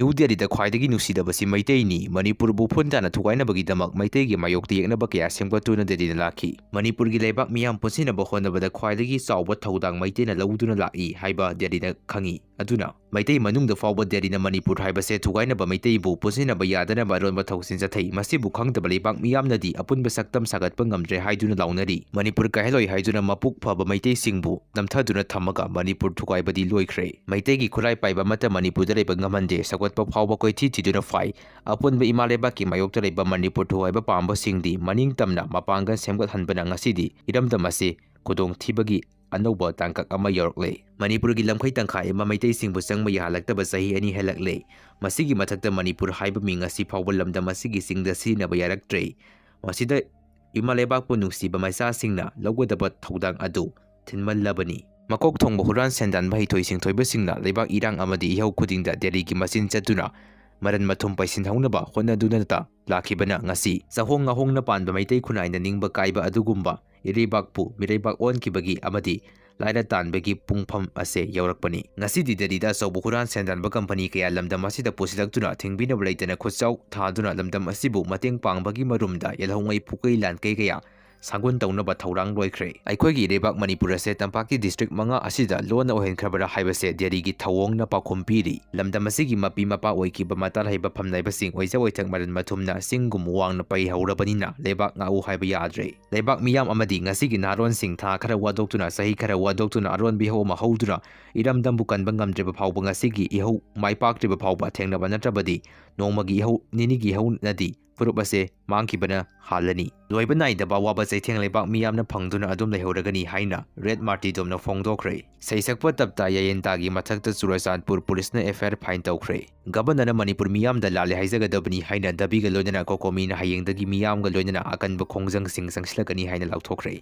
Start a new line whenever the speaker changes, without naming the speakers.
new ꯗꯦꯜꯂꯤꯗ ꯈ꯭ꯋꯥꯏꯗꯒꯤ ꯅꯨꯡꯁꯤꯗꯕꯁꯤ ꯃꯩꯇꯩꯅꯤ ꯃꯅꯤꯄꯨꯔꯕꯨ ꯐꯨꯟ ꯇꯥꯅ ꯊꯨꯒꯥꯏꯅꯕꯒꯤꯗꯃꯛ ꯃꯩꯇꯩꯒꯤ ꯃꯥꯌꯣꯛꯇ ꯌꯦꯛꯅꯕ ꯀꯌꯥ ꯁꯦꯝꯒꯠꯇꯨꯅ ꯗꯦꯜꯂꯤꯗ ꯂꯥꯛꯈꯤ ꯃꯅꯤꯄꯨꯔꯒꯤ ꯂꯩꯕꯥꯛ ꯃꯤꯌꯥꯝ ꯄꯨꯟꯁꯤꯟꯅꯕ ꯍꯣꯠꯅꯕꯗ ꯈ꯭ꯋꯥꯏꯗꯒꯤ ꯆꯥꯎꯕ ꯊꯧꯗꯥꯡ ꯃꯩꯇꯩꯅ ꯂꯧꯗꯨꯅ ꯂꯥꯛꯏ ꯍꯥꯏꯕ ꯗꯦꯜꯂꯤꯅ ꯈꯪꯏ ꯑꯗꯨꯅ ꯃꯩꯇꯩ ꯃꯅꯨꯡꯗ ꯐꯥꯎꯕ ꯗꯦꯜꯂꯤꯅ ꯃꯅꯤꯄꯨꯔ ꯍꯥꯏꯕꯁꯦ ꯊꯨꯒꯥꯏꯅꯕ ꯃꯩꯇꯩꯕꯨ ꯄꯨꯟꯁꯤꯟꯅꯕ ꯌꯥꯗꯅꯕ ꯑꯔꯣꯟꯕ ꯊꯧꯁꯤꯟ ꯆꯠꯊꯩ ꯃꯁꯤꯕꯨ ꯈꯪꯗꯕ ꯂꯩꯕꯥꯛ ꯃꯤꯌꯥꯝꯅꯗꯤ ꯑꯄꯨꯟꯕ ꯁꯛꯇꯝ ꯁꯥꯒꯠꯄ ꯉꯝꯗ꯭ꯔꯦ ꯍꯥꯏꯗꯨꯅ ꯂꯥꯎꯅꯔꯤ ꯃꯅꯤꯄꯨꯔ ꯀꯥꯏꯍꯜꯂꯣꯏ ꯍꯥꯏꯗꯨꯅ ꯃꯄꯨꯛ ꯐꯕ ꯃꯩꯇꯩꯁꯤꯡꯕꯨ ꯅꯝꯊꯗꯨꯅ ꯊꯝꯃꯒ ꯃꯅꯤꯄꯨꯔ ꯊꯨꯒꯥꯏꯕꯗꯤ ꯂꯣꯏꯈ꯭ꯔꯦ ꯃꯩꯇꯩꯒꯤ ꯈꯨꯠꯂꯥꯏ ꯄꯥꯏꯕ ꯑꯃꯠꯇ ꯃꯅꯤꯄꯨꯔꯗ ꯂꯩꯕ ꯉꯝꯍꯟꯗꯦ ꯁꯧꯒꯠꯄ ꯐꯥꯎꯕ ꯀꯣꯏꯊꯤ ꯊꯤꯗꯨꯅ ꯐꯥꯏ ꯑꯄꯨꯟꯕ ꯏꯃꯥ ꯂꯩꯕꯥꯛꯀꯤ ꯃꯥꯌꯣꯛꯇ ꯂꯩꯕ ꯃꯅꯤꯄꯨꯔ ꯊꯨꯒꯥꯏꯕ ꯄꯥꯝꯕꯁꯤꯡꯗꯤ ꯃꯅꯤꯡꯇꯝꯅ ꯃꯄꯥꯡꯒꯜ ꯁꯦꯝꯒꯠꯍꯟꯕꯅ ꯉꯁꯤꯗꯤ ꯏꯔꯝꯗꯝ ꯑꯁꯤ ꯈꯨꯗꯣꯡꯊꯤꯕꯒꯤ ꯑꯅꯧꯕ ꯇꯥꯡꯀꯛ ꯑꯃ ꯌꯧꯔꯛꯂꯦ ꯃꯅꯤꯄꯨꯔꯒꯤ ꯂꯝꯈꯩ ꯇꯪꯈꯥꯏ ꯑꯃ ꯃꯩꯇꯩꯁꯤꯡꯕꯨ ꯆꯪꯕ ꯌꯥꯍꯜꯂꯛꯇꯕ ꯆꯍꯤ 2 ꯍꯦꯜꯂꯛꯂꯦ ꯃꯁꯤꯒꯤ ꯃꯊꯛꯇ ꯃꯅꯤꯄꯨꯔ ꯍꯥꯏꯕ ꯃꯤꯡ ꯑꯁꯤ ꯐꯥꯎꯕ ꯂꯝꯗꯝ ꯑꯁꯤꯒꯤ ꯆꯤꯡꯗ ꯁꯤꯖꯤꯟꯅꯕ ꯌꯥꯔꯛꯇ꯭ꯔꯦ ꯃꯁꯤꯗ ꯏꯃꯥ ꯂꯩꯕꯥꯛꯄꯨ ꯅꯨꯡꯁꯤꯕ ꯃꯆꯥꯁꯤꯡꯅ ꯂꯧꯒꯗꯕ ꯊꯧꯗꯥꯡ ꯑꯗꯨ ꯊꯤꯟꯃꯜꯂꯕꯅꯤ ꯃꯀꯣꯛ ꯊꯣꯡꯕ ꯍꯨꯔꯥꯟ ꯁꯦꯟꯗꯥꯟꯕ ꯍꯩꯊꯣꯏ ꯁꯤꯡꯊꯣꯏꯕꯁꯤꯡꯅ ꯂꯩꯕꯥꯛ ꯏꯔꯥꯡ ꯑꯃꯗꯤ ꯏꯍꯧ ꯈꯨꯗꯤꯡꯗ ꯗꯦꯜꯂꯤꯒꯤ ꯃꯆꯤꯟ ꯆꯠꯇꯨꯅ ꯃꯔꯟ ꯃꯊꯨꯝ ꯄꯩꯁꯤꯟꯍꯧꯅꯕ ꯍꯣꯠꯅꯗꯨꯅꯇ ꯂꯥꯛꯈꯤꯕꯅ ꯉꯁꯤ ꯆꯍꯣꯡ ꯉꯥꯍꯣꯡꯅ ꯄꯥꯟꯕ ꯃꯩꯇꯩ ꯈꯨꯟꯅꯥꯏꯅ ꯅꯤꯡꯕ ꯀꯥꯏꯕ ꯑꯗꯨꯒꯨꯝꯕ ꯏꯔꯩꯕꯥꯛꯄꯨ ꯃꯤꯔꯩꯕꯥꯛ ꯑꯣꯟꯈꯤꯕꯒꯤ ꯑꯃꯗꯤ ꯂꯥꯏꯔ ꯇꯥꯟꯕꯒꯤ ꯄꯨꯡꯐꯝ ꯑꯁꯦ ꯌꯧꯔꯛꯄꯅꯤ ꯉꯁꯤꯗꯤ ꯗꯦꯜꯂꯤꯗ ꯑꯆꯧꯕ ꯍꯨꯔꯥꯟ ꯁꯦꯟꯗꯥꯟꯕ ꯀꯝꯄꯅꯤ ꯀꯌꯥ ꯂꯝꯗꯝ ꯑꯁꯤꯗ ꯄꯨꯁꯤꯜꯂꯛꯇꯨꯅ ꯊꯤꯡꯕꯤꯅꯕ ꯂꯩꯇꯅ ꯈꯨꯠꯆꯥꯎ ꯊꯥꯗꯨꯅ ꯂꯝꯗꯝ ꯑꯁꯤꯕꯨ ꯃꯇꯦꯡ ꯄꯥꯡꯕꯒꯤ ꯃꯔꯨꯝꯗ ꯌꯦꯜꯍꯧꯉꯩ ꯄꯨꯀꯩ ꯂꯥꯟꯀꯩ ꯀꯌꯥ ꯁꯥꯒꯨꯟ ꯇꯧꯅꯕ ꯊꯧꯔꯥꯡ ꯂꯣꯏꯈ꯭ꯔꯦ ꯑꯩꯈꯣꯏꯒꯤ ꯏꯔꯩꯕꯥꯛ ꯃꯅꯤꯄꯨꯔ ꯑꯁꯦ ꯇꯝꯄꯥꯛꯀꯤ ꯗꯤꯁꯇ꯭ꯔꯤꯛ 5 ꯑꯁꯤꯗ ꯂꯣꯟꯅ ꯑꯣꯏꯍꯟꯈ꯭ꯔꯕꯔꯥ ꯍꯥꯏꯕꯁꯦ ꯗꯦꯜꯂꯤꯒꯤ ꯊꯧꯑꯣꯡꯅ ꯄꯥꯎꯈꯨꯝ ꯄꯤꯔꯤ ꯂꯝꯗꯝ ꯑꯁꯤꯒꯤ ꯃꯄꯤ ꯃꯄꯥ ꯑꯣꯏꯈꯤꯕ ꯃꯇꯥꯜ ꯍꯩꯕ ꯐꯝꯅꯥꯏꯕꯁꯤꯡ ꯑꯣꯏꯖ ꯑꯣꯏꯊꯛ ꯃꯔꯟ ꯃꯊꯨꯝꯅ ꯆꯤꯡꯒꯨꯝ ꯋꯥꯡꯅ ꯄꯩꯍꯧꯔꯕꯅꯤꯅ ꯂꯩꯕꯥꯛ ꯉꯥꯛꯎ ꯍꯥꯏꯕ ꯌꯥꯗ꯭ꯔꯦ ꯂꯩꯕꯥꯛ ꯃꯤꯌꯥꯝ ꯑꯃꯗꯤ ꯉꯁꯤꯒꯤ ꯅꯍꯥꯔꯣꯟꯁꯤꯡ ꯊꯥ ꯈꯔ ꯋꯥꯗꯣꯛꯇꯨꯅ ꯆꯍꯤ ꯈꯔ ꯋꯥꯗꯣꯛꯇꯨꯅ ꯑꯔꯣꯟꯕ ꯏꯍꯧ ꯑꯃ ꯍꯧꯗꯨꯅ ꯏꯔꯝꯗꯝꯕꯨ ꯀꯟꯕ ꯉꯝꯗ꯭ꯔꯤꯕ ꯐꯥꯎꯕ ꯉꯁꯤꯒꯤ ꯏꯍꯧ ꯃꯥꯏ ꯄꯥꯛꯇ꯭ꯔꯤꯕ ꯐꯥꯎꯕ ꯊꯦꯡꯅꯕ ꯅꯠꯇ꯭ꯔꯕꯗꯤ ꯅꯣꯡꯃꯒꯤ ꯏꯍꯧ ꯅꯤꯅꯤꯒꯤ ꯏꯍꯧꯅꯗꯤ ꯐꯨꯔꯨꯞ ꯑꯁꯦ ꯃꯥꯡꯈꯤꯕꯅ ꯍꯥꯜꯂꯅꯤ ꯂꯣꯏꯕ ꯅꯥꯏꯗꯕ ꯑꯋꯥꯕ ꯆꯩꯊꯦꯡ ꯂꯩꯕꯥꯛ ꯃꯤꯌꯥꯝꯅ ꯐꯪꯗꯨꯅ ꯑꯗꯨꯝ ꯂꯩꯍꯧꯔꯒꯅꯤ ꯍꯥꯏꯅ ꯔꯦꯗ ꯃꯥꯔꯇꯤꯗꯣꯝꯅ ꯐꯣꯡꯗꯣꯛꯈ꯭ꯔꯦ ꯁꯩꯁꯛꯄ ꯇꯞꯇꯥ ꯌꯥꯌꯦꯟꯇꯥꯒꯤ ꯃꯊꯛꯇ ꯆꯨꯔꯆꯥꯟꯄꯨꯔ ꯄꯨꯂꯤꯁꯅ FIR ꯐꯥꯏꯟ ꯇꯧꯈ꯭ꯔꯦ ꯒꯕꯔꯅꯔꯅ ꯃꯅꯤꯄꯨꯔ ꯃꯤꯌꯥꯝꯗ ꯂꯥꯜꯂꯦ ꯍꯥꯏꯖꯒꯗꯕꯅꯤ ꯍꯥꯏꯅ ꯗꯕꯤꯒ ꯂꯣꯏꯅꯅ ꯀꯣꯀꯣꯃꯤꯅ ꯍꯌꯦꯡꯗꯒꯤ ꯃꯤꯌꯥꯝꯒ ꯂꯣꯏꯅꯅ ꯑꯀꯟꯕ ꯈꯣꯡꯖꯪꯁꯤꯡ ꯆꯪꯁꯤꯜꯂꯛꯀꯅꯤ ꯍꯥꯏꯅ ꯂꯥꯎꯊꯣꯛꯈ꯭ꯔꯦ